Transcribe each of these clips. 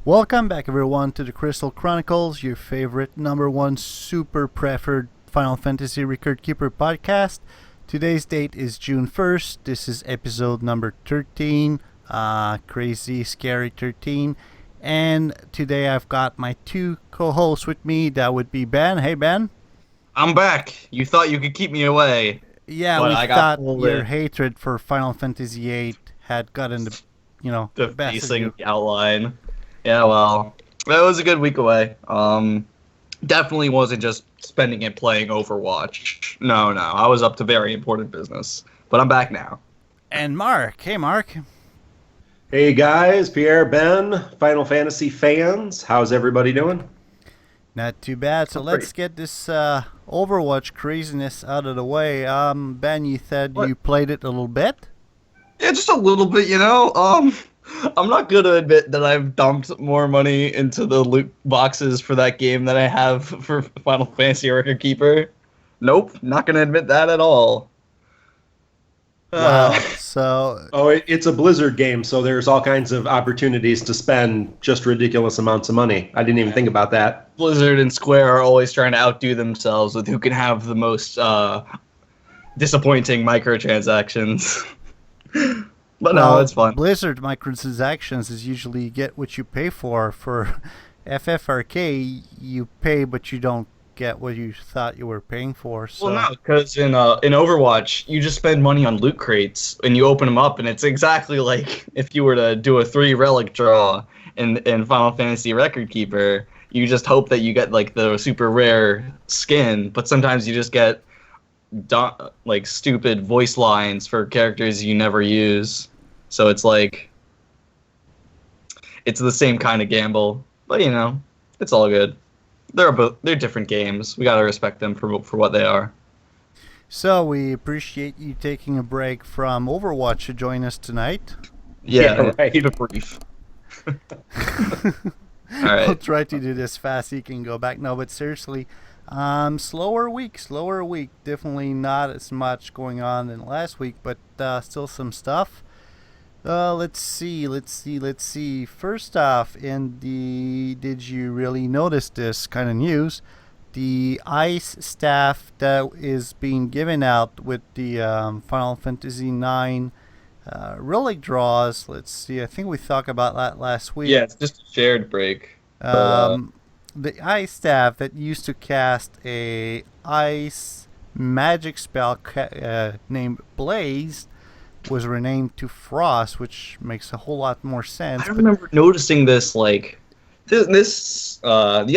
Welcome back, everyone, to the Crystal Chronicles, your favorite #1 super preferred Final Fantasy Record Keeper podcast. Today's date is June 1st. This is episode number 13, crazy, scary 13. And today I've got my two co-hosts with me. That would be Ben. Hey, Ben. I'm back. You thought you could keep me away. Yeah, but we I got thought pulled your in. Hatred for Final Fantasy VIII had gotten the best of Facing you. the outline. Yeah, well, that was a good week away. Definitely wasn't just spending it playing Overwatch. No, I was up to very important business. But I'm back now. And Mark. Hey, Mark. Hey guys, Pierre, Ben, Final Fantasy fans, how's everybody doing? Not too bad. So let's get this Overwatch craziness out of the way. Ben, you said What? you played it a little bit. Yeah, just a little bit, I'm not going to admit that I've dumped more money into the loot boxes for that game than I have for Final Fantasy Record Keeper. Nope, not going to admit that at all. Wow. So Oh, it's a Blizzard game, so there's all kinds of opportunities to spend just ridiculous amounts of money. I didn't even think about that. Blizzard and Square are always trying to outdo themselves with who can have the most disappointing microtransactions. But no, it's fun. Blizzard microtransactions is usually you get what you pay for. For FFRK, you pay, but you don't get what you thought you were paying for. So. Well, no, because in Overwatch, you just spend money on loot crates, and you open them up, and it's exactly like if you were to do a 3 relic draw in Final Fantasy Record Keeper. You just hope that you get like the super rare skin, but sometimes you just get like stupid voice lines for characters you never use. So it's like it's the same kind of gamble, but it's all good. They're different games. We gotta respect them for what they are. So we appreciate you taking a break from Overwatch to join us tonight. Yeah, right. Keep it brief. All right. I'll try to do this fast so you can go back. No, but seriously, slower week. Definitely not as much going on than last week, but still some stuff. Let's see. First off, did you really notice this kind of news? The ice staff that is being given out with the Final Fantasy IX relic draws. Let's see. I think we talked about that last week. Yeah, it's just a shared break. The ice staff that used to cast a ice magic spell named Blaze was renamed to Frost, which makes a whole lot more sense. I remember noticing this. Like the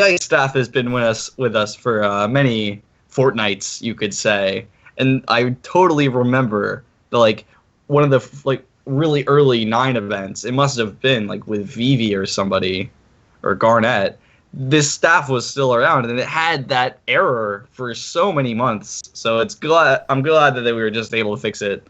ice staff has been with us for many fortnights, you could say, and I totally remember one of the really early 9 events. It must have been like with Vivi or somebody or Garnet. This staff was still around, and it had that error for so many months. So I'm glad that we were just able to fix it.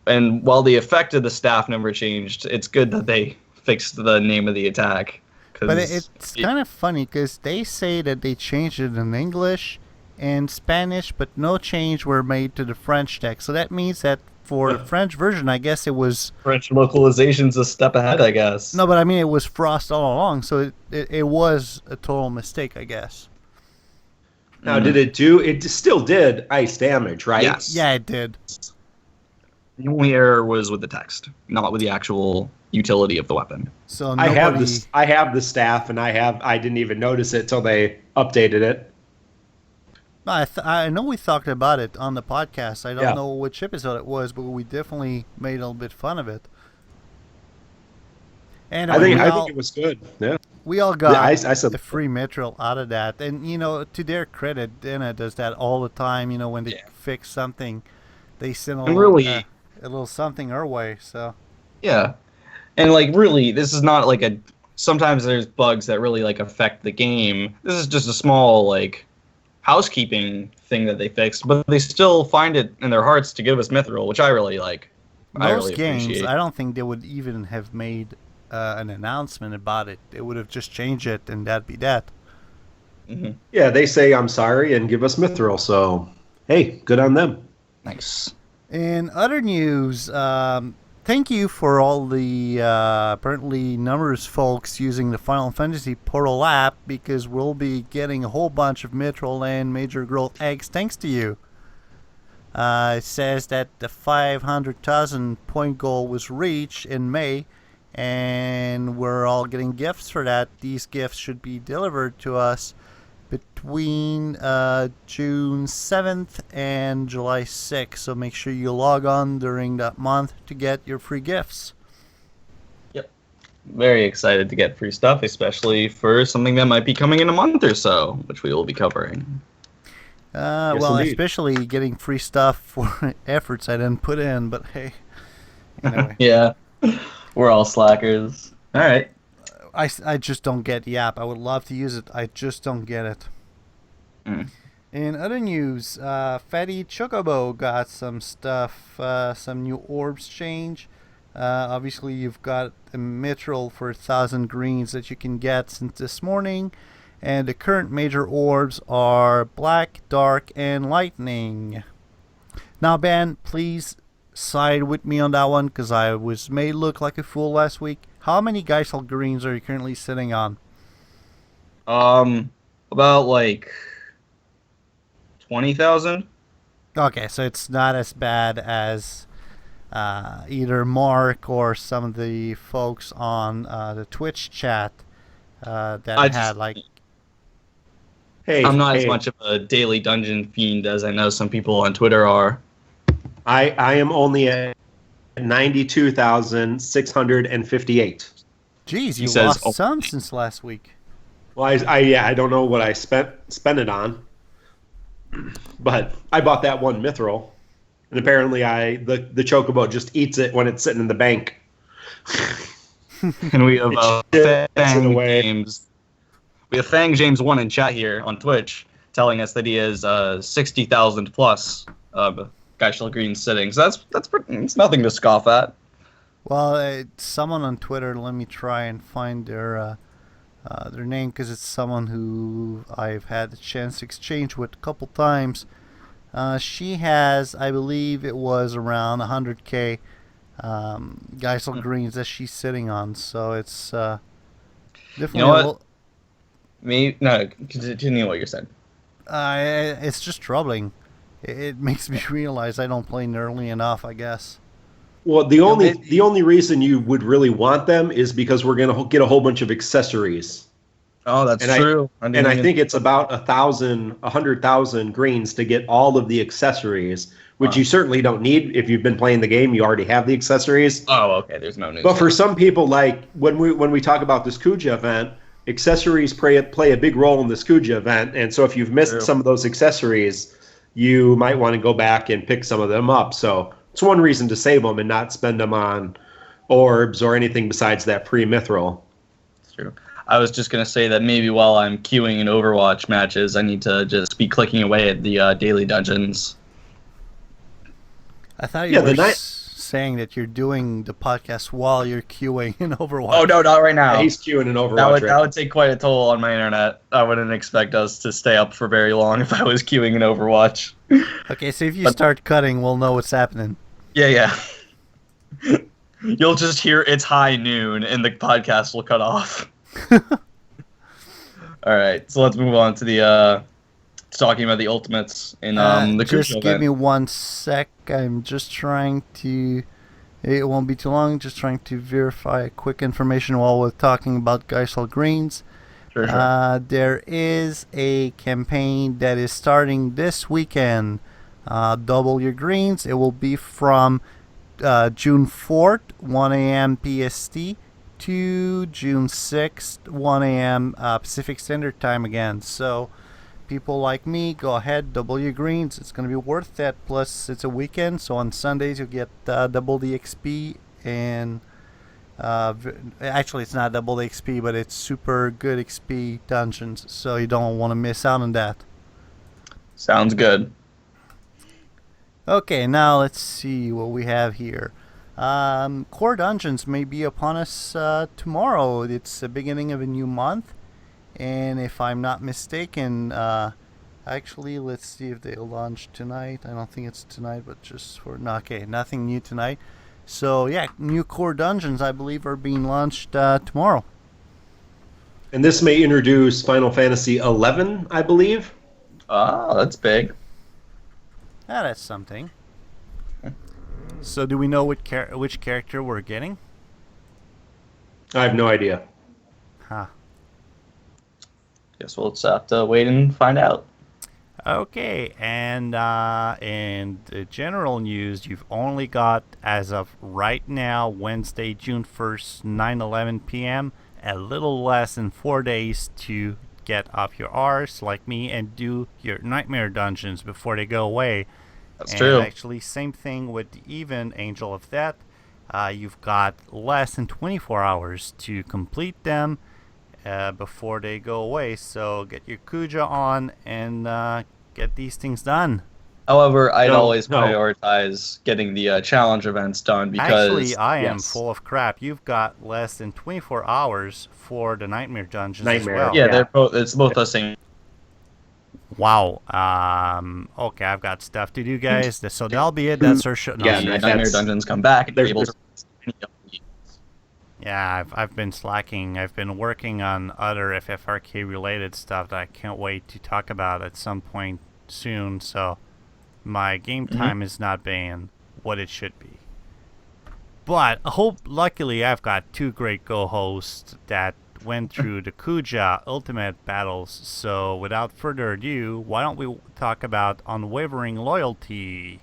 And while the effect of the staff never changed, it's good that they fixed the name of the attack. But it's kind of funny because they say that they changed it in English and Spanish, but no change were made to the French text. So that means that for the French version, I guess it was... French localization's a step ahead, I guess. No, but I mean, it was Frost all along, so it was a total mistake, I guess. Now, did it do? It still did ice damage, right? Yes. Yeah, it did. The only error was with the text, not with the actual utility of the weapon. So I have the staff, and I didn't even notice it till they updated it. I know we talked about it on the podcast. I don't Yeah. know which episode it was, but we definitely made a little bit fun of it. And I think it was good. Yeah. we all got I said the free mithril out of that. And, to their credit, Dana does that all the time. When they fix something, they send a little something our way. So Yeah. And really, this is not sometimes there's bugs that really affect the game. This is just a small housekeeping thing that they fixed, but they still find it in their hearts to give us mithril, which I really like. Most games, I don't think they would even have made an announcement about it. They would have just changed it, and that'd be that. Mm-hmm. Yeah, they say I'm sorry and give us mithril, so hey, good on them. Nice. In other news, thank you for all the apparently numerous folks using the Final Fantasy Portal app, because we'll be getting a whole bunch of Mithril and Major Growth eggs thanks to you. It says that the 500,000 point goal was reached in May, and we're all getting gifts for that. These gifts should be delivered to us between June 7th and July 6th, so make sure you log on during that month to get your free gifts. Yep. Very excited to get free stuff, especially for something that might be coming in a month or so, which we will be covering. Well, indeed. especially getting free stuff for efforts I didn't put in, but hey. Anyway. Yeah. We're all slackers. All right. I just don't get the app. I would love to use it. I just don't get it. In other news, Fatty Chocobo got some stuff, some new orbs change. Obviously, you've got a mithril for 1,000 greens that you can get since this morning. And the current major orbs are Black, Dark, and Lightning. Now, Ben, please side with me on that one, because I was made look like a fool last week. How many Geisel greens are you currently sitting on? About like 20,000. Okay, so it's not as bad as either Mark or some of the folks on the Twitch chat that had like... Hey, I'm not as much of a daily dungeon fiend as I know some people on Twitter are. I am only at 92,658. Geez, you says- lost some since last week. Well, I don't know what I spent it on, but I bought that one mithril, and apparently the chocobo just eats it when it's sitting in the bank. And we have It Fang away. James. We have Fang James 1 in chat here on Twitch telling us that he has 60,000 plus Geisel green sitting. So it's nothing to scoff at. Well, someone on Twitter, let me try and find their name, because it's someone who I've had the chance to exchange with a couple times. She has, I believe it was around 100k Geisel greens that she's sitting on, so it's definitely... You know what? Continue what you're saying. It's just troubling. It makes me realize I don't play nearly enough, I guess. Well, the only reason you would really want them is because we're gonna get a whole bunch of accessories. Oh, that's And true. I think it's about 100,000 greens to get all of the accessories, which you certainly don't need. If you've been playing the game, you already have the accessories. Oh, okay. There's no news. But for some people, like when we talk about this Kuja event, accessories play a big role in this Kuja event, and so if you've missed some of those accessories, you might want to go back and pick some of them up. So it's one reason to save them and not spend them on orbs or anything besides that pre-mithril. That's true. I was just going to say that maybe while I'm queuing in Overwatch matches, I need to just be clicking away at the daily dungeons. I thought you were saying that you're doing the podcast while you're queuing in Overwatch. Oh, no, not right now. Yeah, he's queuing in Overwatch. That would take quite a toll on my internet. I wouldn't expect us to stay up for very long if I was queuing in Overwatch. Okay, so if you start cutting, we'll know what's happening. Yeah. You'll just hear it's high noon and the podcast will cut off. All right, so let's move on to the talking about the ultimates in the just Kuja give event. me 1 sec. I'm just trying to... It won't be too long. Just trying to verify quick information while we're talking about Geisel greens. Sure. There is a campaign that is starting this weekend. Double your greens. It will be from June 4th, 1 a.m. PST, to June 6th, 1 a.m. Pacific Standard Time again. So people like me, go ahead, double your greens. It's going to be worth that. Plus, it's a weekend, so on Sundays you'll get double the XP. And actually, it's not double the XP, but it's super good XP dungeons, so you don't want to miss out on that. Sounds good. Okay, now let's see what we have here. Core Dungeons may be upon us tomorrow. It's the beginning of a new month. And if I'm not mistaken, actually, let's see if they'll launch tonight. I don't think it's tonight, but just for... Okay, nothing new tonight. So yeah, new core dungeons I believe are being launched tomorrow. And this may introduce Final Fantasy 11, I believe. Oh, that's big. Ah, that's something. So do we know which character we're getting? I have no idea. Huh. Guess we'll just have to wait and find out. Okay, and in the general news, you've only got, as of right now, Wednesday, June 1st, 9:11 p.m., a little less than 4 days to get off your arse like me and do your nightmare dungeons before they go away. That's and true. Actually, same thing with the Even Angel of Death. You've got less than 24 hours to complete them before they go away. So get your Kuja on and get these things done. However, I'd always prioritize getting the challenge events done because... Actually, I am full of crap. You've got less than 24 hours for the Nightmare Dungeons as well. Yeah, they're both. It's both the same. Wow. Okay, I've got stuff to do, guys. So that'll be it. That's our show. No, Yeah, Nightmare Dungeons come back. They're able to... Yeah, I've been slacking. I've been working on other FFRK related stuff that I can't wait to talk about at some point soon. So my game time is not being what it should be. But luckily, I've got two great co-hosts that went through the Kuja Ultimate Battles. So without further ado, why don't we talk about Unwavering Loyalty?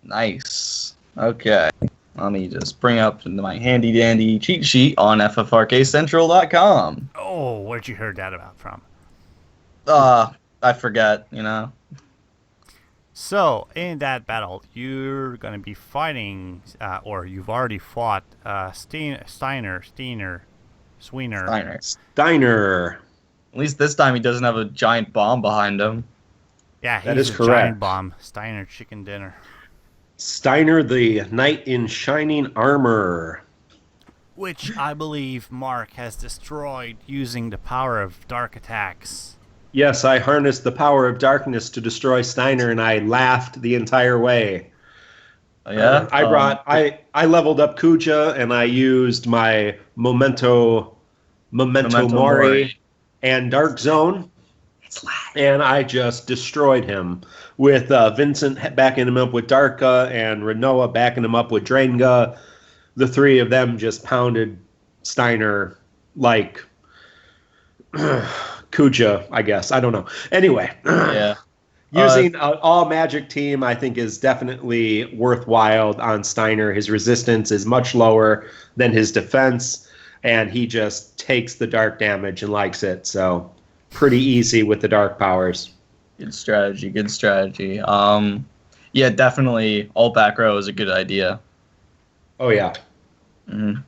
Nice. Okay. Let me just bring up my handy-dandy cheat sheet on FFRKCentral.com. Oh, where'd you hear that about from? I forget, you know. So, in that battle, you're going to be Fighting, or you've already fought, Steiner. At least this time he doesn't have a giant bomb behind him. Yeah, That he's is a correct. giant bomb. Steiner chicken dinner. Steiner, the knight in shining armor. Which I believe Mark has destroyed using the power of dark attacks. Yes, I harnessed the power of darkness to destroy Steiner, and I laughed the entire way. Oh, yeah? I leveled up Kuja, and I used my Memento Mori and Dark Zone, and I just destroyed him with Vincent backing him up with Darka and Renoa backing him up with Drenga. The three of them just pounded Steiner like Kuja, I guess. I don't know. Anyway, yeah. Using an all-magic team, I think, is definitely worthwhile on Steiner. His resistance is much lower than his defense, and he just takes the dark damage and likes it. So pretty easy with the dark powers. Good strategy. Yeah, definitely all back row is a good idea. Oh, yeah. Mm-hmm.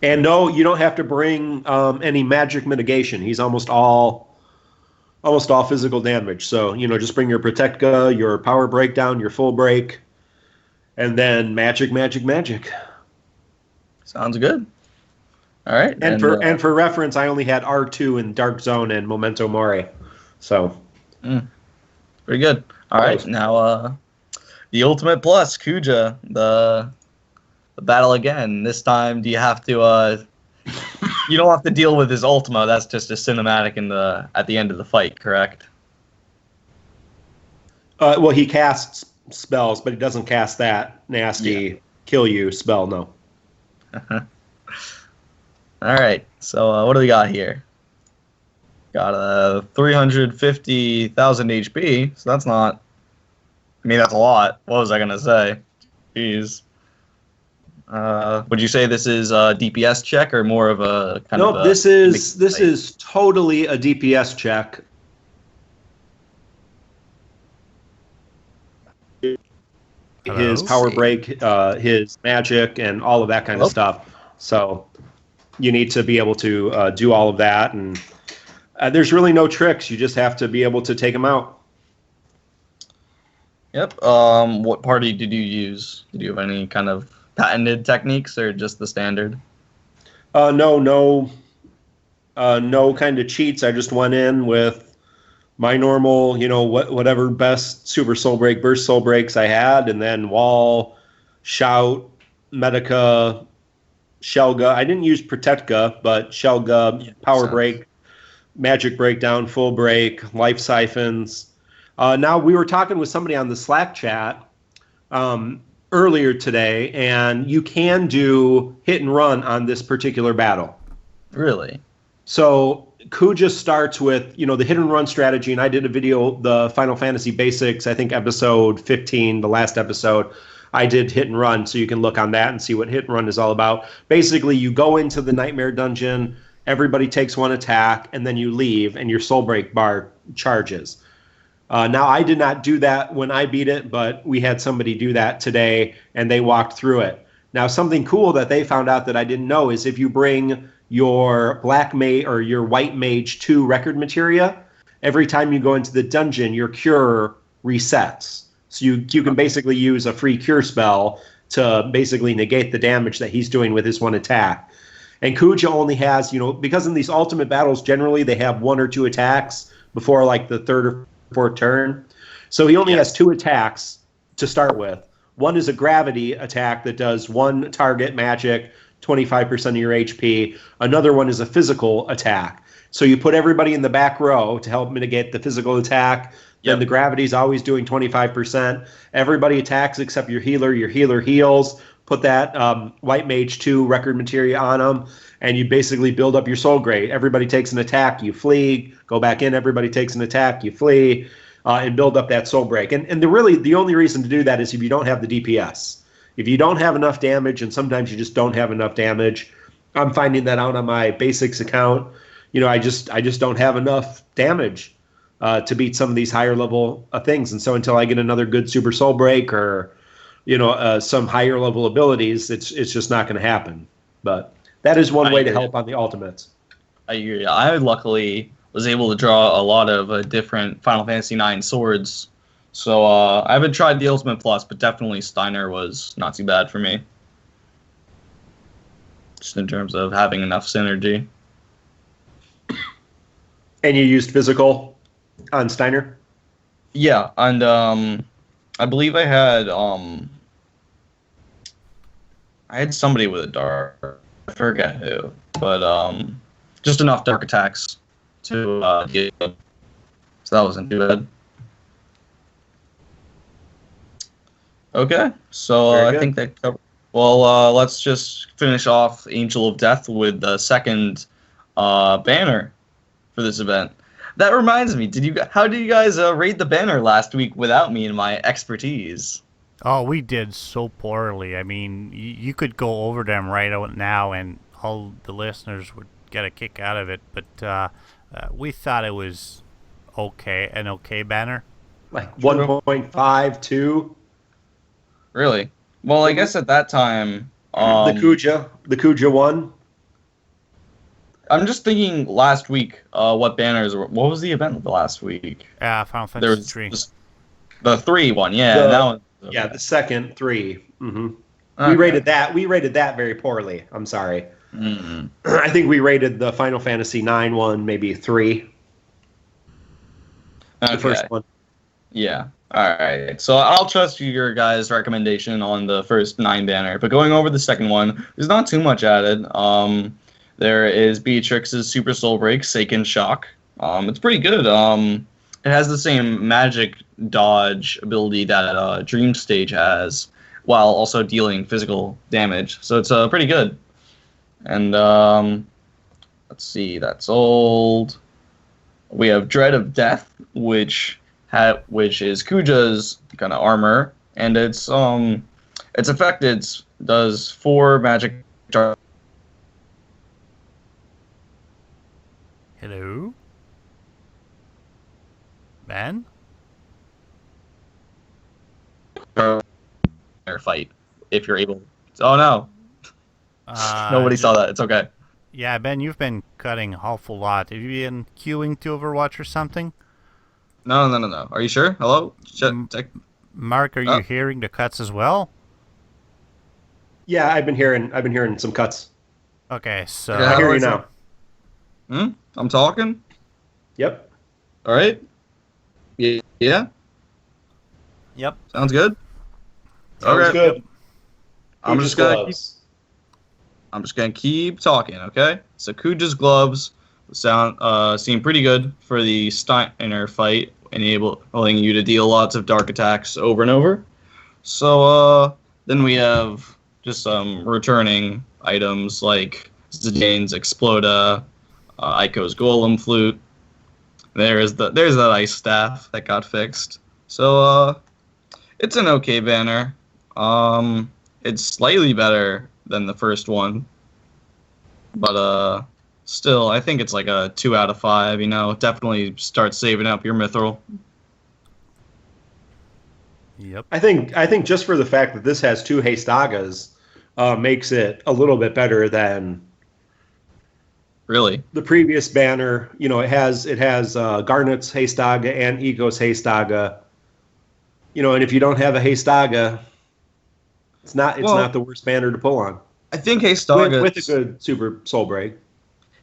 And no, you don't have to bring any magic mitigation. He's almost all physical damage. So, just bring your Protectka, your Power Breakdown, your Full Break, and then magic. Sounds good. All right. And for reference, I only had R2 in Dark Zone and Memento Mori. So. Pretty good. All right. Now, the Ultimate Plus, Kuja, the battle again. This time, do you have to... you don't have to deal with his Ultima. That's just a cinematic at the end of the fight, correct? Well, he casts spells, but he doesn't cast that nasty kill you spell, no. All right. So what do we got here? Got a 350,000 HP. So that's not... I mean, that's a lot. What was I going to say? Jeez. Would you say this is a DPS check or more of a kind of? Nope, this is totally a DPS check. His power break, his magic, and all of that kind of stuff. So you need to be able to do all of that, and there's really no tricks. You just have to be able to take him out. Yep. What party did you use? Did you have any kind of patented techniques or just the standard? No kind of cheats. I just went in with my normal, whatever best super soul break, burst soul breaks I had, and then wall, Shout, Medica, Shelga. I didn't use Protectka, but Shelga, Power Break, Magic Breakdown, Full Break, Life Siphons. Now, we were talking with somebody on the Slack chat earlier today, and you can do hit and run on this particular battle. Really? So Kuja starts with, the hit and run strategy, and I did a video, the Final Fantasy Basics, I think episode 15, the last episode, I did hit and run, so you can look on that and see what hit and run is all about. Basically, you go into the Nightmare Dungeon, everybody takes one attack, and then you leave, and your Soul Break bar charges. Now, I did not do that when I beat it, but we had somebody do that today, and they walked through it. Now, something cool that they found out that I didn't know is if you bring your Black Mage or your White Mage 2 record materia, every time you go into the dungeon, your cure resets. So you can basically use a free cure spell to basically negate the damage that he's doing with his one attack. And Kuja only has, because in these ultimate battles, generally they have 1 or 2 attacks before like the third or fourth turn. So he only has 2 attacks to start with. One is a gravity attack that does 1 target magic, 25% of your HP. Another one is a physical attack. So you put everybody in the back row to help mitigate the physical attack. Then the gravity's always doing 25%. Everybody attacks except your healer. Your healer heals. Put that White Mage 2 record materia on them, and you basically build up your soul grade. Everybody takes an attack, you flee. Go back in, everybody takes an attack, you flee, and build up that soul break. And the only reason to do that is if you don't have the DPS. If you don't have enough damage, and sometimes you just don't have enough damage, I'm finding that out on my basics account. I just don't have enough damage to beat some of these higher level things. And so until I get another good Super Soul Break or some higher level abilities, it's just not going to happen. But that is one way to help on the ultimates. I agree. I luckily was able to draw a lot of different Final Fantasy IX swords. So I haven't tried the Ultimate Plus, but definitely Steiner was not too bad for me. Just in terms of having enough synergy. And you used physical on Steiner? Yeah, and I believe I had somebody with a dark. I forget who, but just enough dark attacks to get. So that wasn't too bad. Okay, so I think that covered. Well, let's just finish off Angel of Death with the second banner for this event. That reminds me, how did you guys rate the banner last week without me and my expertise? Oh, we did so poorly. I mean, you could go over them right out now, and all the listeners would get a kick out of it. But we thought it was an okay banner. Like 1.5, 2. Really? Well, I guess at that time, the Kuja one. I'm just thinking last week, what banners? What was the event last week? Final Fantasy 3. The 3 one, yeah. Yeah, the second 3. Mm-hmm. Okay. We rated that very poorly. I'm sorry. Mm-hmm. I think we rated the Final Fantasy 9 one maybe 3. Okay. The first one. Yeah. All right. So I'll trust your guys' recommendation on the first 9 banner, but going over the second one, there's not too much added. There is Beatrix's Super Soul Break, Seiken Shock. It's pretty good. It has the same magic dodge ability that Dream Stage has, while also dealing physical damage. So it's pretty good. And let's see, that's old. We have Dread of Death, which is Kuja's kind of armor, and its effect does 4 magic. Hello? Ben? Fight if you're able. Oh no! Nobody saw that. It's okay. Yeah, Ben, you've been cutting an awful lot. Have you been queuing to Overwatch or something? No. Are you sure? Hello? Mark, are you hearing the cuts as well? Yeah, I've been hearing some cuts. Okay, so I hear you now. I'm talking? Yep. All right. Yeah? Yep. Sounds good? Sounds good. I'm Kuja's just gonna keep, gloves. I'm just gonna keep talking, okay? So Kuja's gloves seem pretty good for the Steiner fight, enabling you to deal lots of dark attacks over and over. So then we have just some returning items like Zidane's Exploda, Aiko's Golem Flute. There's that ice staff that got fixed. So it's an okay banner. It's slightly better than the first one, but still, I think it's like a 2 out of 5. You know, definitely start saving up your mithril. Yep. I think just for the fact that this has 2 Hastagas makes it a little bit better than Really. the previous banner. You know, it has Garnet's Hastaga and Ego's Hastaga. You know, and if you don't have a Hastaga, it's not the worst banner to pull on. I think Hastaga With a good Super Soul Break.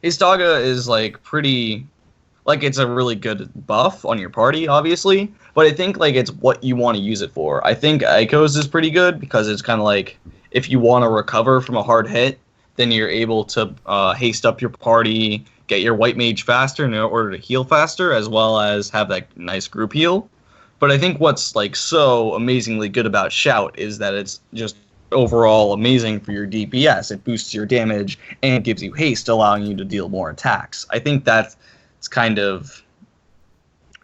Hastaga is like pretty, like it's a really good buff on your party, obviously. But I think like it's what you want to use it for. I think Aiko's is pretty good because it's kind of like if you want to recover from a hard hit, then you're able to haste up your party, get your white mage faster in order to heal faster, as well as have that nice group heal. But I think what's like so amazingly good about Shout is that it's just overall amazing for your DPS. It boosts your damage and gives you haste, allowing you to deal more attacks. I think that's kind of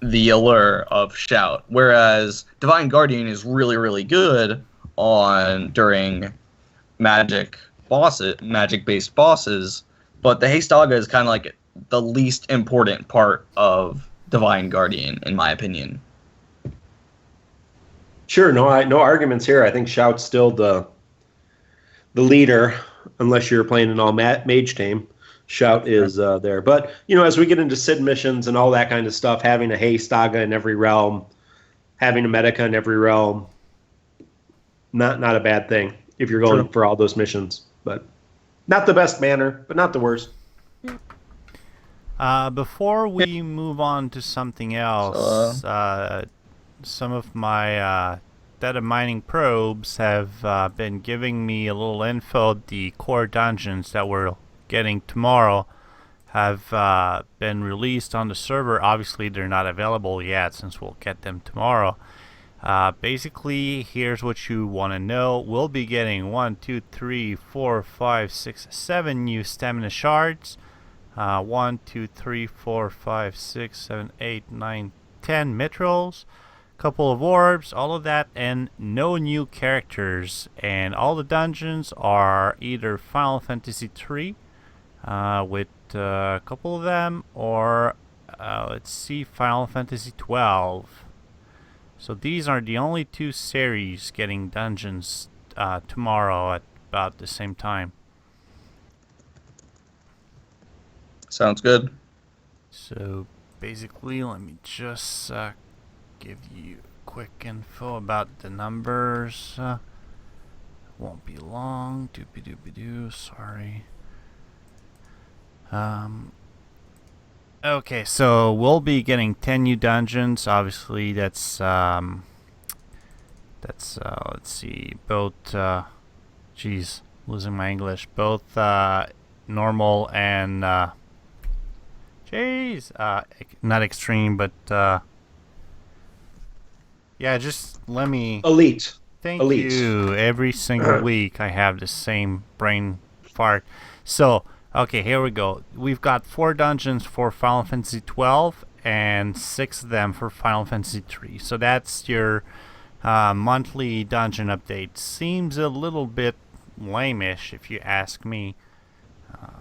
the allure of Shout. Whereas Divine Guardian is really, really good during magic-based bosses, but the Hastaga is kind of like the least important part of Divine Guardian, in my opinion. Sure, no arguments here. I think Shout's still the leader, unless you're playing an all mage team. Shout is there. But, you know, as we get into Sid missions and all that kind of stuff, having a Hastaga in every realm, having a Medica in every realm, not a bad thing if you're going for all those missions. But not the best banner, but not the worst. Before we move on to something else, some of my data mining probes have been giving me a little info. The core dungeons that we're getting tomorrow have been released on the server. Obviously, they're not available yet since we'll get them tomorrow. Basically, here's what you want to know. We'll be getting 1, 2, 3, 4, 5, 6, 7 new stamina shards. 1, 2, 3, 4, 5, 6, 7, 8, 9, 10 mithrils. Couple of orbs, all of that, and no new characters. And all the dungeons are either Final Fantasy III with a couple of them, or let's see, Final Fantasy 12. So these are the only 2 series getting dungeons tomorrow at about the same time. Sounds good. So basically, let me just give you quick info about the numbers. Won't be long. Doopy doopy doo. Sorry. Okay, so we'll be getting 10 new dungeons. Obviously, that's let's see, both losing my English, both normal and not extreme, but yeah, just let me Elite. Thank Elite. you. Every single week I have the same brain fart. So, okay, here we go. We've got 4 dungeons for Final Fantasy 12 and 6 of them for Final Fantasy 3. So that's your monthly dungeon update. Seems a little bit lame-ish if you ask me.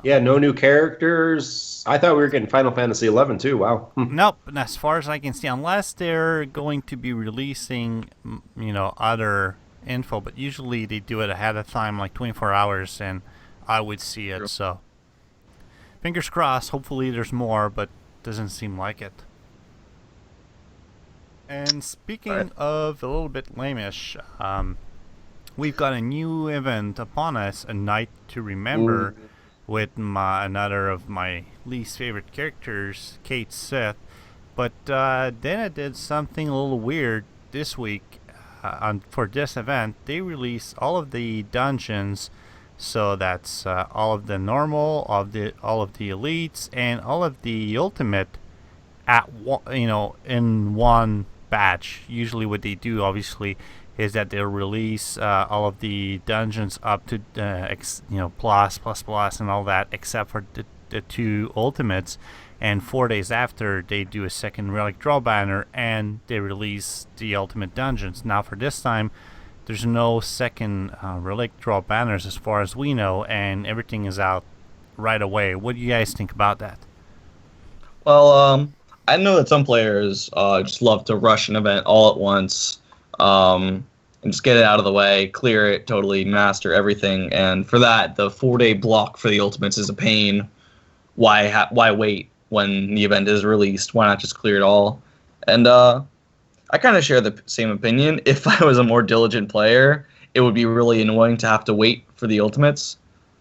Yeah, no new characters. I thought we were getting Final Fantasy 11 too. Wow. Nope, as far as I can see, unless they're going to be releasing, other info, but usually they do it ahead of time, like 24 hours, and I would see it. So, fingers crossed. Hopefully, there's more, but doesn't seem like it. And speaking of a little bit lame-ish, we've got a new event upon us, A Night to Remember. Ooh. With another of my least favorite characters, Cait Sith. But then I did something a little weird this week. for this event, they release all of the dungeons. So that's all of the normal, all of the elites, and all of the ultimate at in one batch. Usually, what they do, obviously, is that they'll release all of the dungeons up to plus, and all that, except for the 2 ultimates. And 4 days after, they do a second relic draw banner, and they release the ultimate dungeons. Now, for this time, there's no second relic draw banners as far as we know, and everything is out right away. What do you guys think about that? Well, I know that some players just love to rush an event all at once, and just get it out of the way, clear it, totally master everything. And for that, the 4-day block for the ultimates is a pain. Why wait when the event is released? Why not just clear it all? And I kind of share the same opinion. If I was a more diligent player, it would be really annoying to have to wait for the ultimates.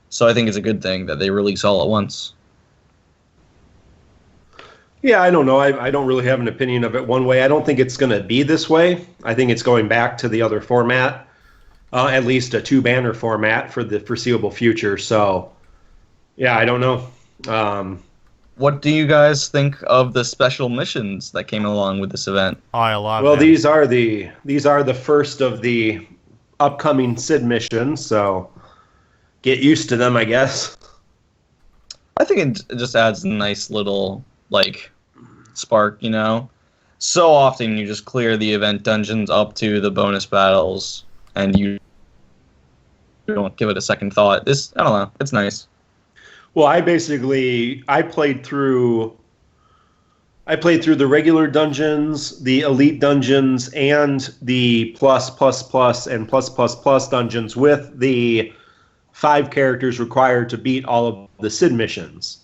So I think it's a good thing that they release all at once. Yeah, I don't know. I don't really have an opinion of it one way. I don't think it's going to be this way. I think it's going back to the other format, at least a 2-banner format for the foreseeable future. So, yeah, I don't know. What do you guys think of the special missions that came along with this event? Oh, I love Well, them. these are the first of the upcoming Sid missions, so get used to them, I guess. I think it just adds a nice little, spark, So often you just clear the event dungeons up to the bonus battles, and you don't give it a second thought. I don't know, it's nice. Well, I played through the regular dungeons, the elite dungeons, and the plus and plus dungeons with the 5 characters required to beat all of the Sid missions.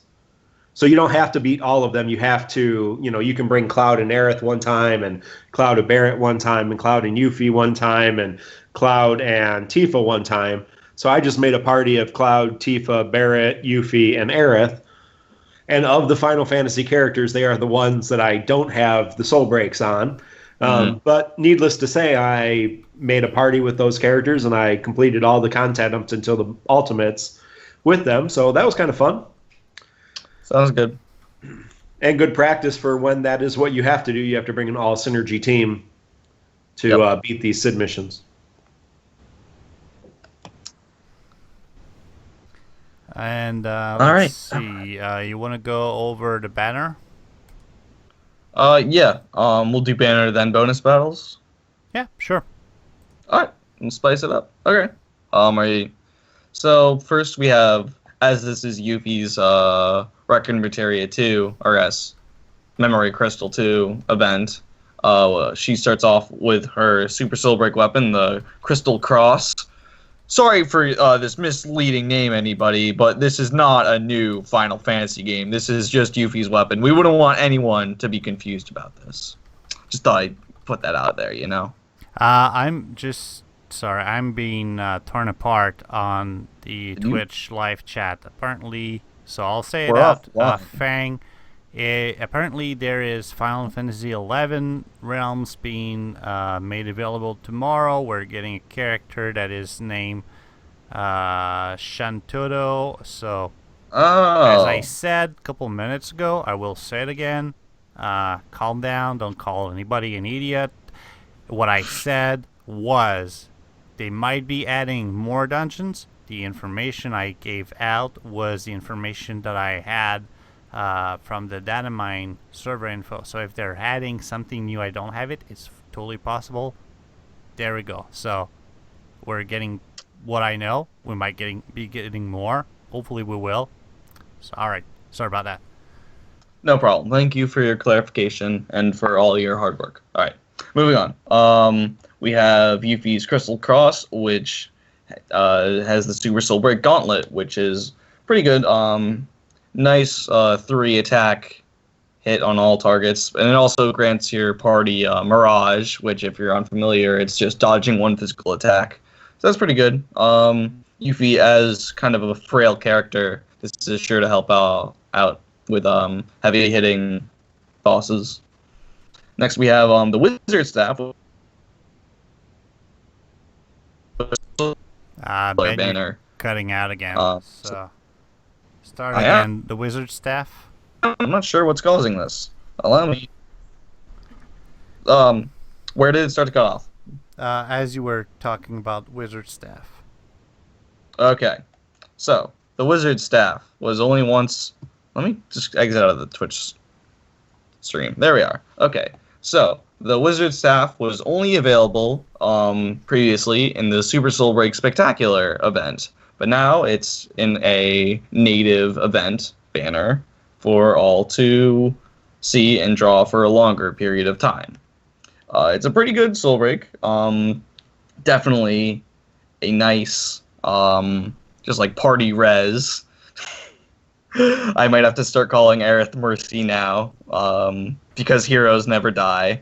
So you don't have to beat all of them. You have to, you can bring Cloud and Aerith one time, and Cloud and Barrett one time, and Cloud and Yuffie one time, and Cloud and Tifa one time. So I just made a party of Cloud, Tifa, Barrett, Yuffie, and Aerith. And of the Final Fantasy characters, they are the ones that I don't have the soul breaks on. But needless to say, I made a party with those characters, and I completed all the content up until the ultimates with them. So that was kind of fun. Sounds good. And good practice for when that is what you have to do. You have to bring an all synergy team to beat these Sid missions. And let's see. You want to go over the banner? Yeah. We'll do banner then bonus battles. Yeah, sure. All right, we'll spice it up. Okay. So first we have, as this is Yuffie's Requiem Materia 2 RS Memory Crystal 2 event. She starts off with her super soul break weapon, the Crystal Cross. Sorry for this misleading name, anybody, but this is not a new Final Fantasy game. This is just Yuffie's weapon. We wouldn't want anyone to be confused about this. Just thought I'd put that out there, I'm just sorry. I'm being torn apart on the Twitch live chat. Apparently, so I'll say it out. Fang. Apparently, there is Final Fantasy XI Realms being made available tomorrow. We're getting a character that is named Shantoto. So, as I said a couple minutes ago, I will say it again. Calm down. Don't call anybody an idiot. What I said was they might be adding more dungeons. The information I gave out was the information that I had from the data mine server info. So if they're adding something new, I don't have it. It's totally possible. There we go. So we're getting what I know. We might be getting more. Hopefully we will. So, all right. Sorry about that. No problem. Thank you for your clarification and for all your hard work. All right. Moving on. We have Yuffie's Crystal Cross, which has the Super Soul Break Gauntlet, which is pretty good. Nice 3 attack hit on all targets, and it also grants your party Mirage, which, if you're unfamiliar, it's just dodging 1 physical attack. So that's pretty good. Yuffie, as kind of a frail character, this is sure to help out with heavy hitting bosses. Next, we have the Wizard Staff, Ben, you're banner. cutting out again. So Start I again. The wizard staff. I'm not sure what's causing this. Allow me. Where did it start to cut off? As you were talking about wizard staff. Okay, so the wizard staff was only once. Let me just exit out of the Twitch stream. There we are. Okay, so the wizard staff was only available previously in the Super Soul Break Spectacular event, but now it's in a native event banner for all to see and draw for a longer period of time. It's a pretty good soul break. Definitely a nice, just like party res. I might have to start calling Aerith Mercy now, because heroes never die.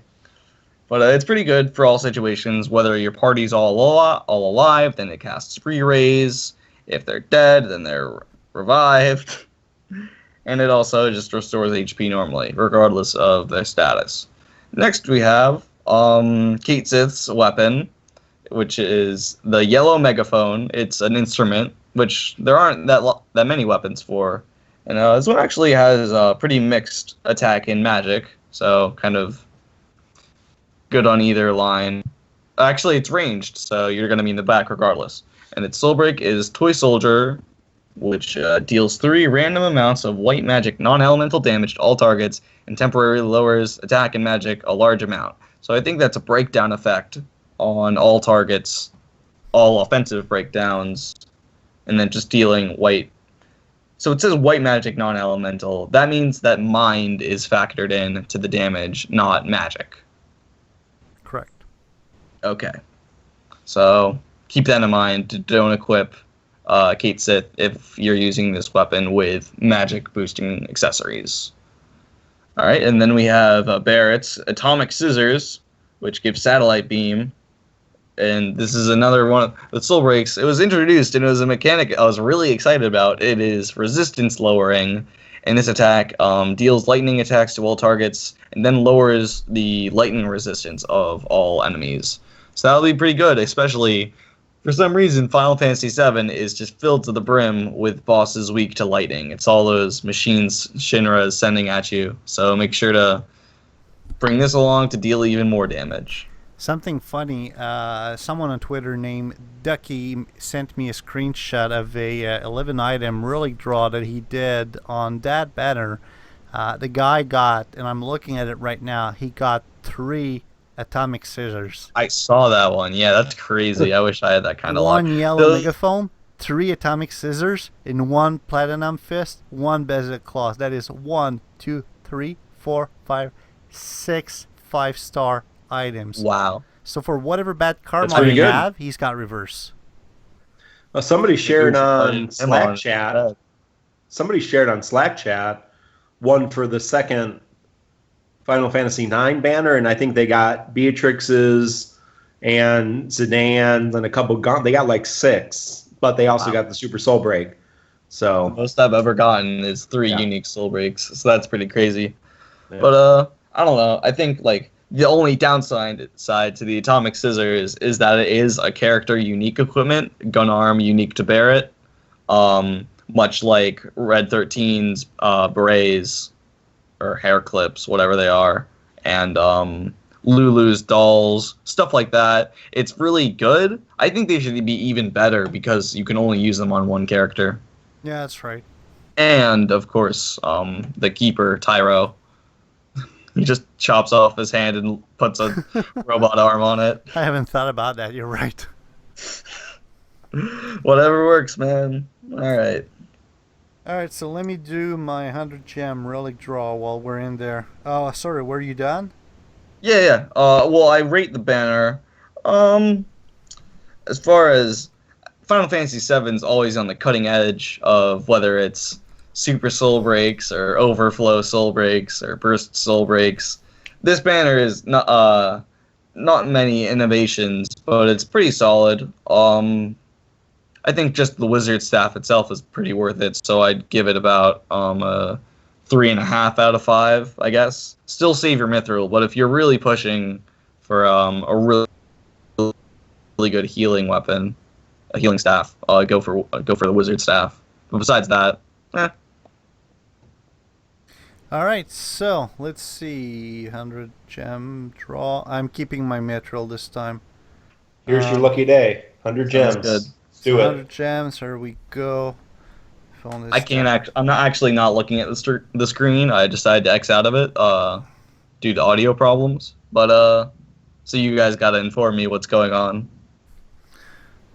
But it's pretty good for all situations. Whether your party's all alive, then it casts free raise. If they're dead, then they're revived. And it also just restores HP normally, regardless of their status. Next we have Cait Sith's weapon, which is the yellow megaphone. It's an instrument, which there aren't that many weapons for. And this one actually has a pretty mixed attack in magic, so kind of good on either line. Actually, it's ranged, so you're going to be in the back regardless. And its soul break is Toy Soldier, which deals 3 random amounts of white magic non-elemental damage to all targets and temporarily lowers attack and magic a large amount. So I think that's a breakdown effect on all targets, all offensive breakdowns, and then just dealing white. So it says white magic non-elemental. That means that mind is factored in to the damage, not magic. Correct. Okay. So keep that in mind. Don't equip Cait Sith if you're using this weapon with magic boosting accessories. All right, and then we have Barrett's Atomic Scissors, which gives Satellite Beam. And this is another one of the soul breaks. It was introduced and it was a mechanic I was really excited about. It is resistance lowering, and this attack deals lightning attacks to all targets and then lowers the lightning resistance of all enemies. So that'll be pretty good, especially for some reason Final Fantasy VII is just filled to the brim with bosses weak to lightning. It's all those machines Shinra is sending at you. So make sure to bring this along to deal even more damage. Something funny, someone on Twitter named Ducky sent me a screenshot of a 11 item relic draw that he did on that banner. The guy got, and I'm looking at it right now, he got 3 atomic scissors. I saw that one. Yeah, that's crazy. I wish I had that kind of luck. 1 yellow megaphone, 3 atomic scissors, and 1 platinum fist, 1 bezel claws. That is 1, 2, 3, 4, 5, 6 5-star items. Wow. So for whatever bad karma you have, he's got reverse. Well, somebody shared on Slack chat. Somebody shared on Slack chat one for the second Final Fantasy IX banner, and I think they got Beatrix's and Zidane's and a couple. They got like 6, but they also got the Super Soul Break. So most I've ever gotten is 3 unique soul breaks. So that's pretty crazy. Yeah. But I don't know. I think like the only downside to the Atomic Scissors is that it is a character unique equipment, gun arm unique to Barrett, much like Red 13's berets or hair clips, whatever they are, and Lulu's dolls, stuff like that. It's really good. I think they should be even better because you can only use them on one character. Yeah, that's right. And of course, the keeper Tyro. He just chops off his hand and puts a robot arm on it. I haven't thought about that. You're right. Whatever works, man. All right. All right, so let me do my 100 gem relic draw while we're in there. Oh, sorry, were you done? Yeah. Well, I rate the banner. As far as Final Fantasy VII's always on the cutting edge of whether it's Super Soul Breaks or Overflow Soul Breaks or Burst Soul Breaks. This banner is not many innovations, but it's pretty solid. I think just the wizard staff itself is pretty worth it, so I'd give it about a 3.5 out of 5, I guess. Still save your mithril, but if you're really pushing for a really good healing weapon, a healing staff, go for the wizard staff. But besides that, All right, so let's see. 100 gem draw. I'm keeping my mithril this time. Here's your lucky day. 100 gems. Sounds good. Let's do 100 it. gems. Here we go. I can't I'm not actually not looking at the screen. I decided to X out of it due to audio problems. But so you guys got to inform me what's going on.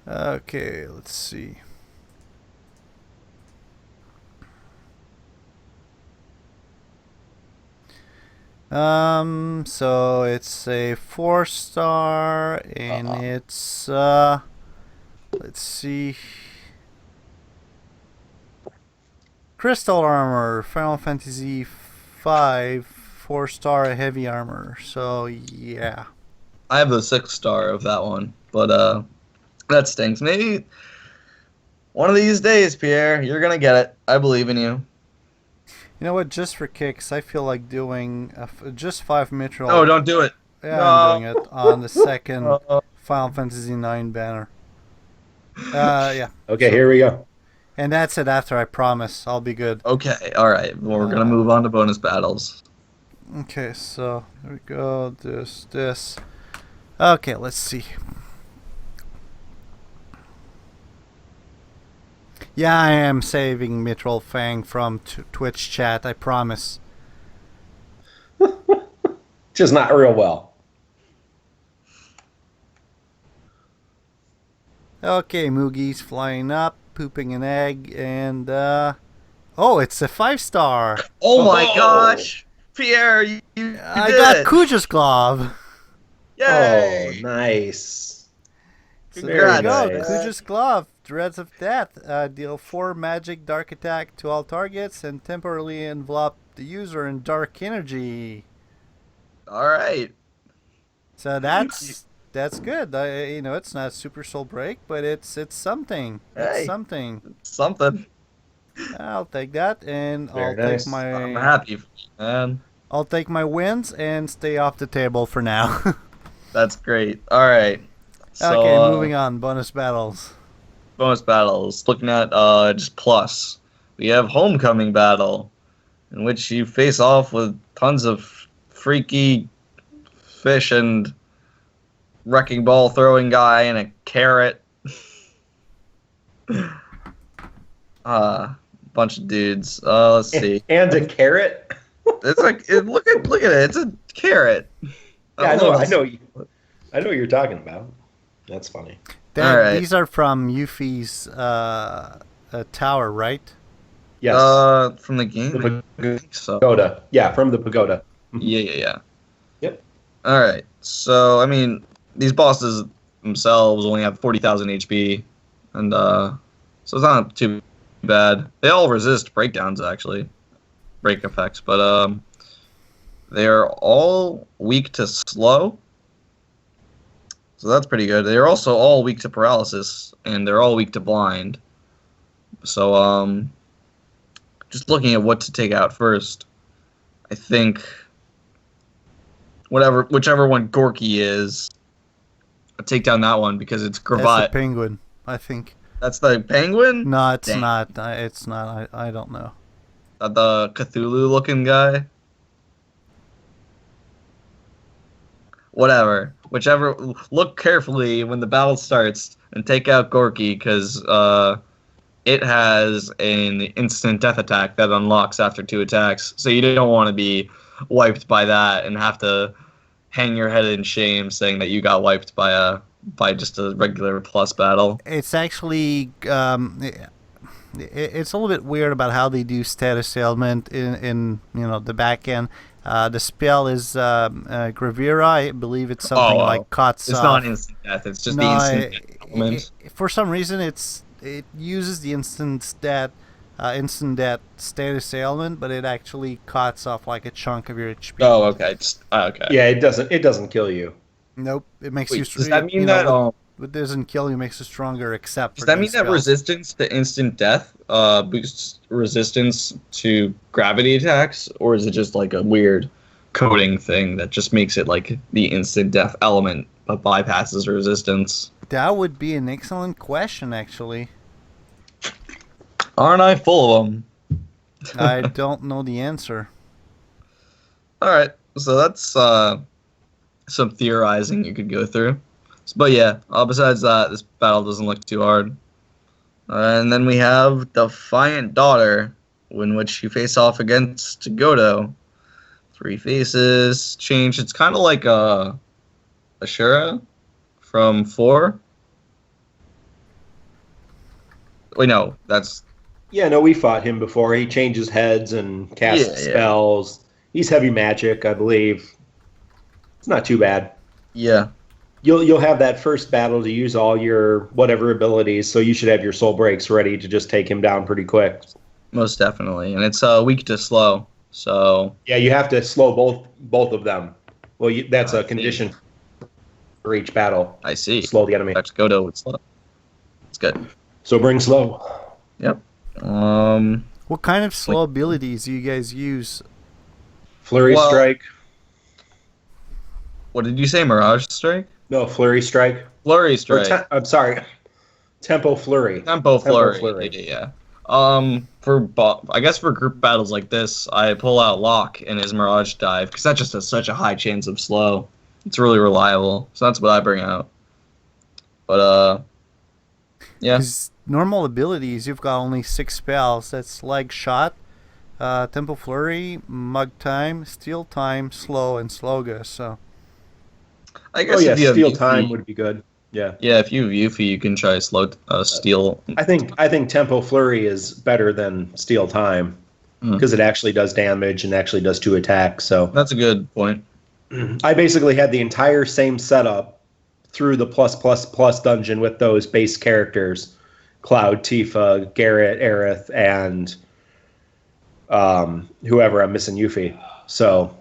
Okay, let's see. So it's a 4-star, and it's let's see. Crystal armor, Final Fantasy V, 4-star heavy armor. So yeah. I have the 6-star of that one, but that stinks. Maybe one of these days, Pierre, you're gonna get it. I believe in you. You know what? Just for kicks, I feel like doing just 5 mithril. No, don't do it. Yeah, No. I'm doing it on the second Final Fantasy IX banner. Yeah. Okay, here we go. And that's it after I promise. I'll be good. Okay, all right. Well, we're gonna move on to bonus battles. Okay, so there we go. This. Okay, let's see. Yeah, I am saving Mithril Fang from Twitch chat, I promise. Just not real well. Okay, Moogie's flying up, pooping an egg, and oh, it's a 5-star. Oh my gosh, Pierre, you I did got it. Kuja's glove. Yay! Oh, nice. So there you go, Very nice. Kuja's glove. Dreads of Death. Deal 4 magic dark attack to all targets and temporarily envelop the user in dark energy. All right. So that's good. It's not Super Soul Break, but it's something. It's Hey. something. Something. I'll take that, and Very I'll nice. take I'm my happy, man. I'll take my wins and stay off the table for now. That's great. All right. So, Okay, moving on. Bonus battles. bonus battles. Looking at just plus. We have Homecoming Battle, in which you face off with tons of freaky fish and wrecking ball throwing guy and a carrot. Bunch of dudes. Let's see. And a carrot. It's like look at it. It's a carrot. Yeah, I know. what I know what you're talking about. That's funny. All right. These are from Yuffie's tower, right? Yes. From the game. The I think so. pagoda. Yeah, from the pagoda. Yeah. Yep. All right. So I mean, these bosses themselves only have 40,000 HP, and so it's not too bad. They all resist breakdowns actually, break effects, but they are all weak to slow. So that's pretty good. They're also all weak to paralysis, and they're all weak to blind. So just looking at what to take out first, I think whichever one Gorky is, I'll take down that one because it's That's Cravat. the penguin, I think. That's the penguin? No, it's Dang. not. It's not. I don't know. The Cthulhu looking guy? Whatever. Whichever. Look carefully when the battle starts and take out Gorky because it has an instant death attack that unlocks after 2 attacks. So you don't want to be wiped by that and have to hang your head in shame saying that you got wiped by just a regular plus battle. It's actually it's a little bit weird about how they do status ailment in the back end. The spell is Gravira. I believe it's something like cuts It's off. not instant death. It's just the instant element. For some reason, it uses the instant death status ailment, but it actually cuts off like a chunk of your HP. Oh, okay. Okay. Yeah, it doesn't kill you. Nope, it makes Wait, you. does that mean that? What doesn't kill you makes you stronger, except. Does for that mean these that spells. resistance to instant death boosts resistance to gravity attacks, or is it just like a weird coding thing that just makes it like the instant death element but bypasses resistance? That would be an excellent question, actually. Aren't I full of them? I don't know the answer. All right, so that's some theorizing you could go through. But yeah, besides that, this battle doesn't look too hard. And then we have Defiant Daughter, in which you face off against Godo. 3 faces, change. It's kind of like Ashura from 4. Wait, no, that's... Yeah, no, we fought him before. He changes heads and casts spells. He's heavy magic, I believe. It's not too bad. Yeah. You'll have that first battle to use all your whatever abilities, so you should have your soul breaks ready to just take him down pretty quick. Most definitely, and it's weak to slow. So yeah, you have to slow both of them. Well, that's a condition for each battle. I see. Slow the enemy. Let's go to it slow. It's good. So bring slow. Yep. What kind of slow abilities do you guys use? Flurry Strike. What did you say? Mirage Strike? No, Flurry Strike. Flurry Strike. I'm sorry. Tempo Flurry. Tempo Flurry. Yeah. I guess for group battles like this, I pull out Locke and his Mirage Dive because that just has such a high chance of slow. It's really reliable, so that's what I bring out. But yeah. Normal abilities, you've got only 6 spells. That's Leg Shot, Tempo Flurry, Mug Time, Steal Time, Slow, and Sloga. So. I guess if you have Steal Time would be good. Yeah. Yeah, if you have Yuffie, you can try Steal. I think Tempo Flurry is better than Steal Time because it actually does damage and actually does 2 attacks. So that's a good point. I basically had the entire same setup through the +++ dungeon with those base characters: Cloud, Tifa, Garrett, Aerith, and whoever I'm missing, Yuffie. So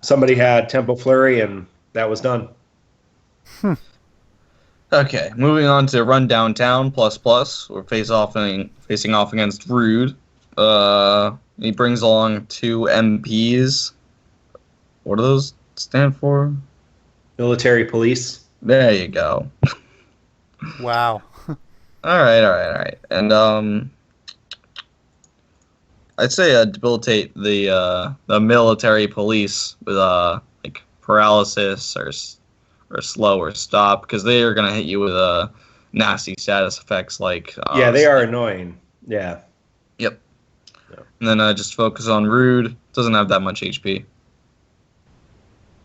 somebody had Tempo Flurry, and that was done. Okay, moving on to Run Downtown ++. We're facing off against Rude. He brings along 2 MPs. What do those stand for? Military Police. There you go. Wow. All right. And I'd say debilitate the military police with like paralysis or slow or stop, because they are gonna hit you with nasty status effects like they are annoying. Yeah. Yep. And then just focus on Rude. Doesn't have that much HP.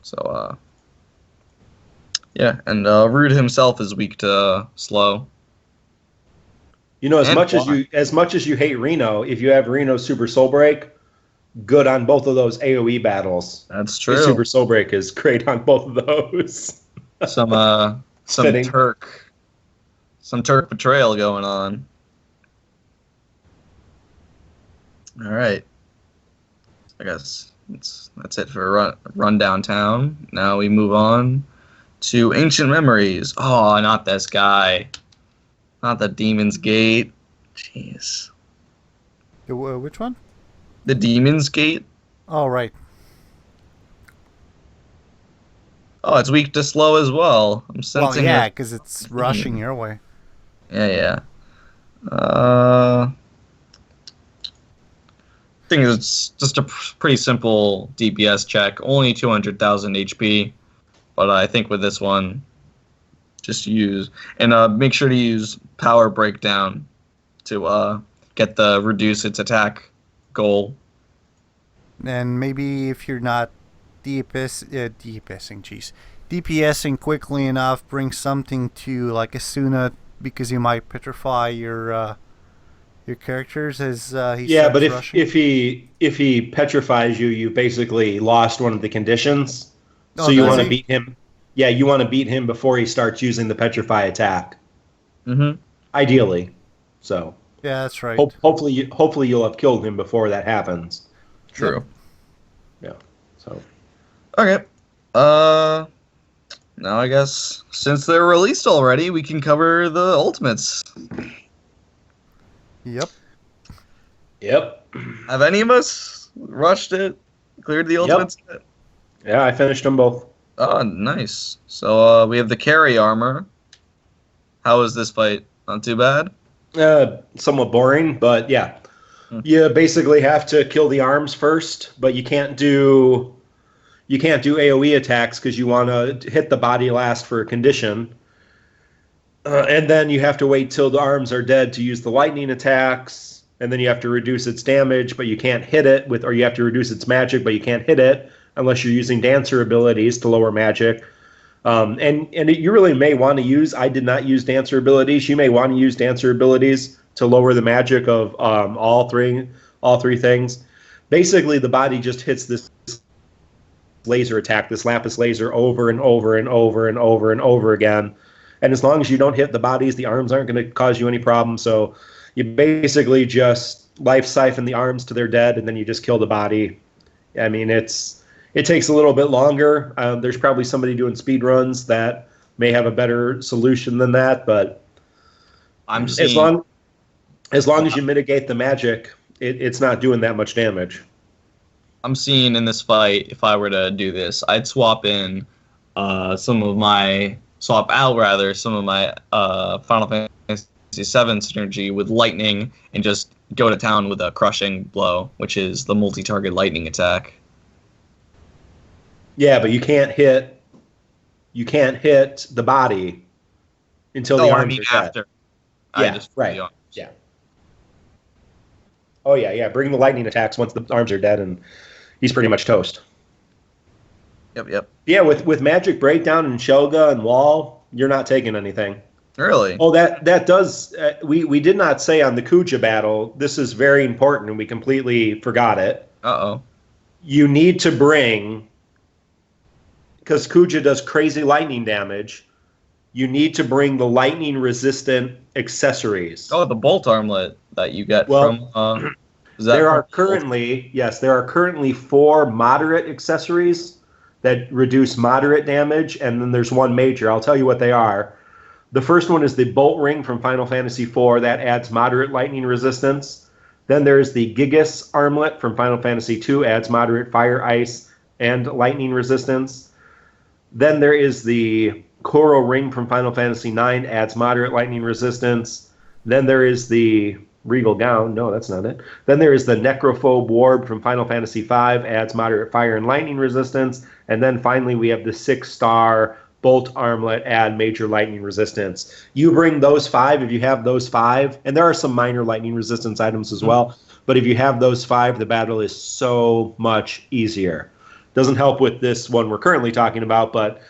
So yeah, and Rude himself is weak to slow. You know, as much as you hate Reno, if you have Reno Super Soul Break, good on both of those AoE battles. That's true. The Super Soul Break is great on both of those. some Turk betrayal going on. All right. I guess that's it for run Downtown. Now we move on to Ancient Memories. Oh, not this guy. Not the Demon's Gate. Jeez. Which one? The Demon's Gate. Oh, right. Oh, it's weak to slow as well. I'm sensing. Well, yeah, because it's rushing your way. Yeah. I think it's just a pretty simple DPS check. Only 200,000 HP, but I think with this one, just use and make sure to use Power Breakdown to get the reduce its attack goal. And maybe if you're not DPSing quickly enough, bring something to like Asuna, because you might petrify your characters as he starts but rushing. if he petrifies you, you basically lost one of the conditions. So you want to beat him. Yeah, you want to beat him before he starts using the petrify attack. Mm-hmm. Ideally, so. Yeah, that's right. Hopefully you'll have killed him before that happens. True. Yeah. So. Okay. Now I guess since they're released already, we can cover the ultimates. Yep. Have any of us rushed it? Cleared the ultimates? Yep. Yeah, I finished them both. Oh, nice. So we have the carry armor. How is this fight? Not too bad? Somewhat boring, but yeah. Hmm. You basically have to kill the arms first, but you can't do AoE attacks because you want to hit the body last for a condition. And then you have to wait till the arms are dead to use the lightning attacks, and then you have to reduce its damage, but you can't hit it with, or you have to reduce its magic, but you can't hit it unless you're using dancer abilities to lower magic. You really may want to use. I did not use dancer abilities. You may want to use dancer abilities to lower the magic of all three things. Basically, the body just hits this laser attack, this lapis laser, over and over and over and over and over again. And as long as you don't hit the bodies, the arms aren't going to cause you any problem. So you basically just life siphon the arms to their dead, and then you just kill the body. I mean, it takes a little bit longer. There's probably somebody doing speed runs that may have a better solution than that, but as long as you mitigate the magic, it's not doing that much damage. I'm seeing in this fight, if I were to do this, I'd swap out some of my Final Fantasy VII synergy with lightning and just go to town with a crushing blow, which is the multi-target lightning attack. Yeah, but you can't hit the body until the arms are after. Yeah, right. Yeah. Oh yeah. Bring the lightning attacks once the arms are dead, and he's pretty much toast. Yep. Yeah, with Magic Breakdown and Shelga and Wall, you're not taking anything. Really? Oh, that does. We did not say on the Kuja battle. This is very important, and we completely forgot it. Uh-oh. You need to bring, because Kuja does crazy lightning damage. You need to bring the lightning resistant accessories. Oh, the bolt armlet that you get from. There are currently 4 moderate accessories that reduce moderate damage, and then there's one major. I'll tell you what they are. The first one is the Bolt Ring from Final Fantasy IV that adds moderate lightning resistance. Then there's the Gigas Armlet from Final Fantasy II, adds moderate fire, ice, and lightning resistance. Then there is the Koro Ring from Final Fantasy IX, adds moderate lightning resistance. Then there is the Regal Gown. No, that's not it. Then there is the Necrophobe Warb from Final Fantasy V, adds moderate fire and lightning resistance. And then finally we have the 6-star Bolt Armlet, add major lightning resistance. You bring those 5, if you have those 5, and there are some minor lightning resistance items as well, but if you have those 5, the battle is so much easier. Doesn't help with this one we're currently talking about, but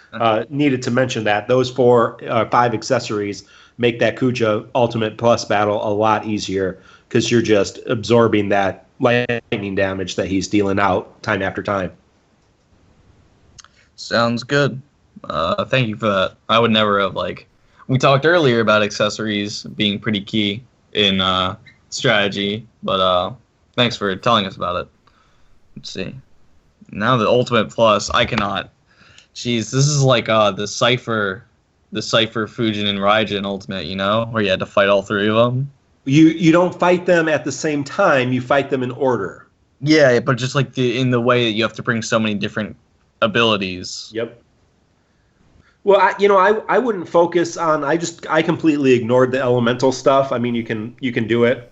needed to mention that. Those 5 accessories make that Kuja Ultimate Plus battle a lot easier because you're just absorbing that lightning damage that he's dealing out time after time. Sounds good. Thank you for that. I would never have, we talked earlier about accessories being pretty key in strategy, but thanks for telling us about it. Let's see. Now the Ultimate Plus, I cannot. Jeez, this is like the Cypher Fujin and Raijin Ultimate, where you had to fight all 3 of them. You don't fight them at the same time, you fight them in order. Yeah, but just in the way that you have to bring so many different abilities. Yep. Well, I wouldn't focus on. I completely ignored the elemental stuff. I mean, you can do it.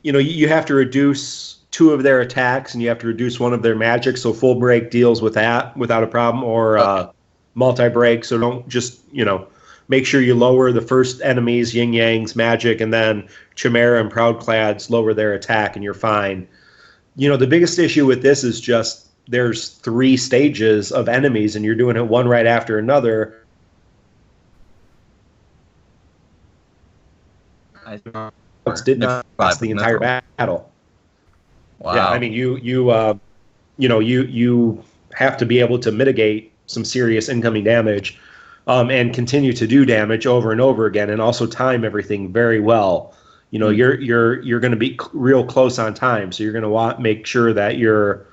You have to reduce 2 of their attacks, and you have to reduce 1 of their magic. So full break deals with that without a problem, or multi break. So don't just make sure you lower the first enemy's Yin Yang's magic, and then Chimera and Proudclads lower their attack, and you're fine. The biggest issue with this is just. There's 3 stages of enemies, and you're doing it one right after another. Did not last the entire battle. Wow. Yeah, I mean, you have to be able to mitigate some serious incoming damage, and continue to do damage over and over again, and also time everything very well. You're going to be real close on time, so you're going to make sure that you're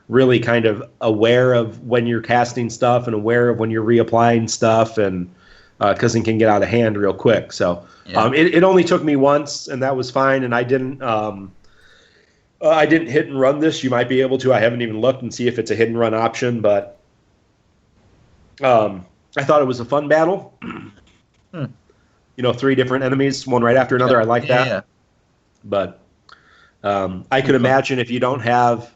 really kind of aware of when you're casting stuff and aware of when you're reapplying stuff, and because it can get out of hand real quick. So it only took me once, and that was fine. And I didn't hit and run this. You might be able to. I haven't even looked and see if it's a hit and run option, but I thought it was a fun battle. Hmm. 3 different enemies, one right after another. I like that. Yeah. But I could imagine if you don't have,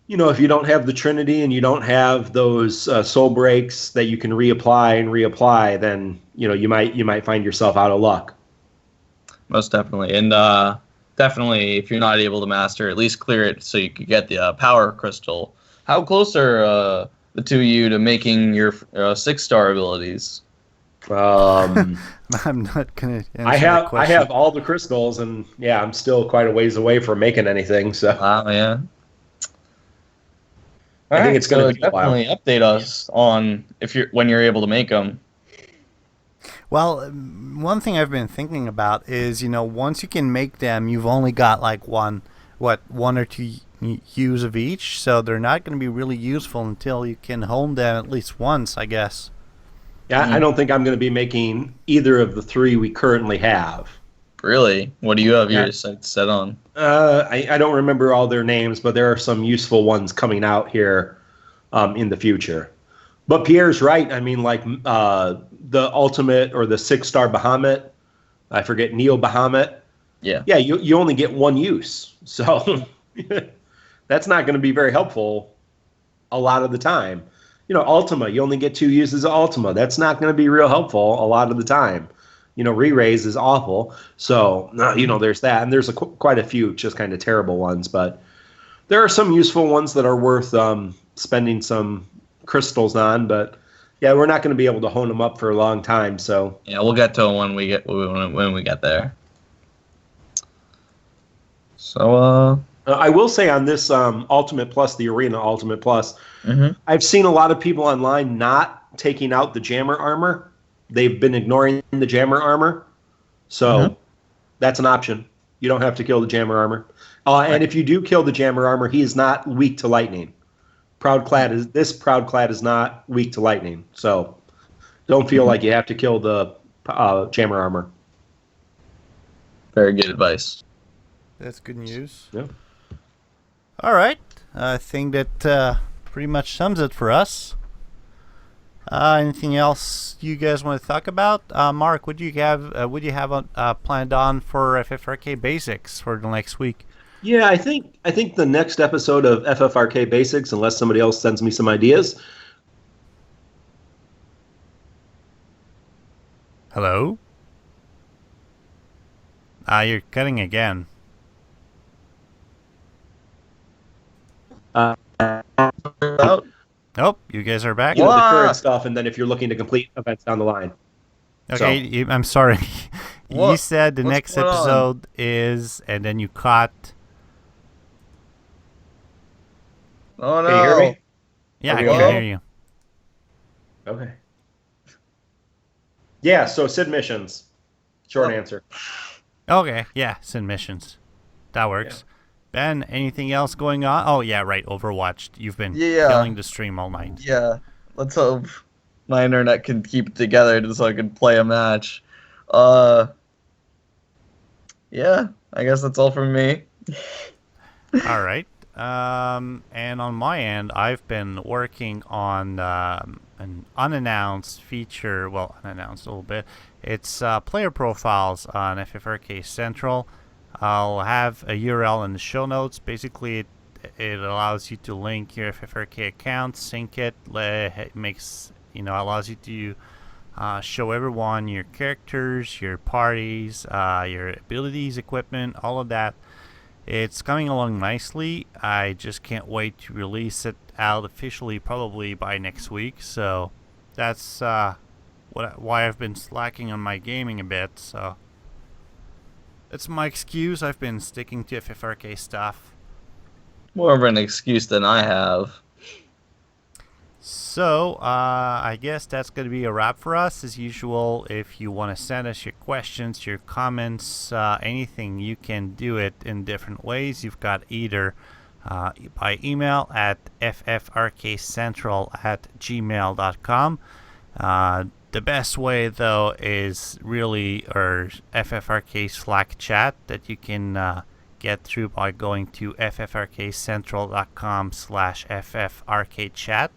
the Trinity and you don't have those soul breaks that you can reapply, then you might find yourself out of luck. Most definitely. And definitely, if you're not able to master, at least clear it so you could get the power crystal. How close are the two of you to making your 6-star abilities? I'm not gonna answer that question. I have all the crystals, and yeah, I'm still quite a ways away from making anything. So Wow, yeah. I think it's going to be a while. Definitely update us on when you're able to make them. Well, one thing I've been thinking about is, once you can make them, you've only got like one or two use of each, so they're not going to be really useful until you can hone them at least once, I guess. Yeah, I don't think I'm going to be making either of the 3 we currently have. Really? What do you have your sights set on? I don't remember all their names, but there are some useful ones coming out here in the future. But Pierre's right. I mean, like the ultimate or the 6-star Bahamut, I forget, Neo Bahamut. Yeah. Yeah, you only get 1 use. So that's not going to be very helpful a lot of the time. Ultima, you only get 2 uses of Ultima. That's not going to be real helpful a lot of the time. Re-raise is awful. So, there's that. And there's quite a few just kind of terrible ones. But there are some useful ones that are worth spending some crystals on. But, yeah, we're not going to be able to hone them up for a long time. So yeah, we'll get to them when we get there. So, I will say on this Ultimate Plus, the Arena Ultimate Plus, I've seen a lot of people online not taking out the jammer armor. They've been ignoring the jammer armor. So that's an option. You don't have to kill the jammer armor. And if you do kill the jammer armor, he is not weak to lightning. This Proudclad is not weak to lightning. So don't feel like you have to kill the jammer armor. very good advice. That's good news. Yeah. All right. I think that pretty much sums it for us. Anything else you guys want to talk about? Mark, would you have planned on for FFRK Basics for the next week? Yeah, I think the next episode of FFRK Basics, unless somebody else sends me some ideas. Hello? You're cutting again. Nope, you guys are back. The current stuff, and then if you're looking to complete events down the line. Okay, I'm sorry. You said the next episode is, and then you caught. Oh no! Can you hear me? Yeah, I can hear you. Okay. Yeah, so Sid missions. Short answer. Okay, yeah, submissions. That works. Yeah. Ben, anything else going on? Oh, yeah, right, Overwatch. You've been killing the stream all night. Yeah, let's hope my internet can keep it together so I can play a match. Yeah, I guess that's all from me. All right. And on my end, I've been working on an unannounced feature. Well, unannounced a little bit. It's player profiles on FFRK Central. I'll have a URL in the show notes. Basically, it allows you to link your FFRK account, sync it. It makes allows you to show everyone your characters, your parties, your abilities, equipment, all of that. It's coming along nicely. I just can't wait to release it out officially, probably by next week. So that's why I've been slacking on my gaming a bit. So that's my excuse. I've been sticking to FFRK stuff. More of an excuse than I have. So, I guess that's going to be a wrap for us. As usual, if you want to send us your questions, your comments, anything, you can do it in different ways. You've got either by email at ffrkcentral@gmail.com. The best way, though, is really our FFRK Slack chat that you can get through by going to ffrkcentral.com/ffrkchat.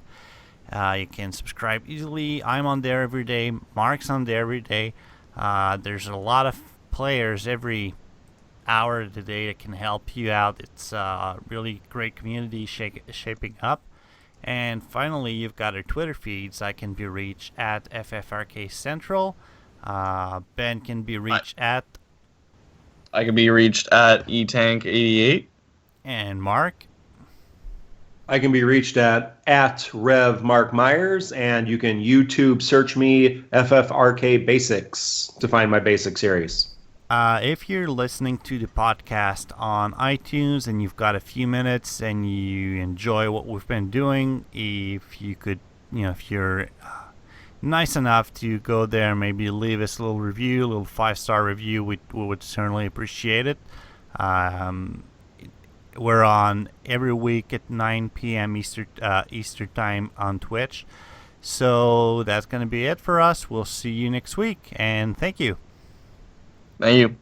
You can subscribe easily. I'm on there every day. Mark's on there every day. There's a lot of players every hour of the day that can help you out. It's a really great community shaping up. And finally, you've got our Twitter feeds. I can be reached at FFRK Central. Ben can be reached at... I can be reached at etank88. And Mark? I can be reached at Rev Mark Myers, and you can YouTube search me FFRK Basics to find my basic series. If you're listening to the podcast on iTunes and you've got a few minutes and you enjoy what we've been doing, if you could, if you're nice enough to go there and maybe leave us a little review, a little 5-star review, we would certainly appreciate it. We're on every week at 9 p.m. Eastern time on Twitch. So that's going to be it for us. We'll see you next week, and thank you. Thank you.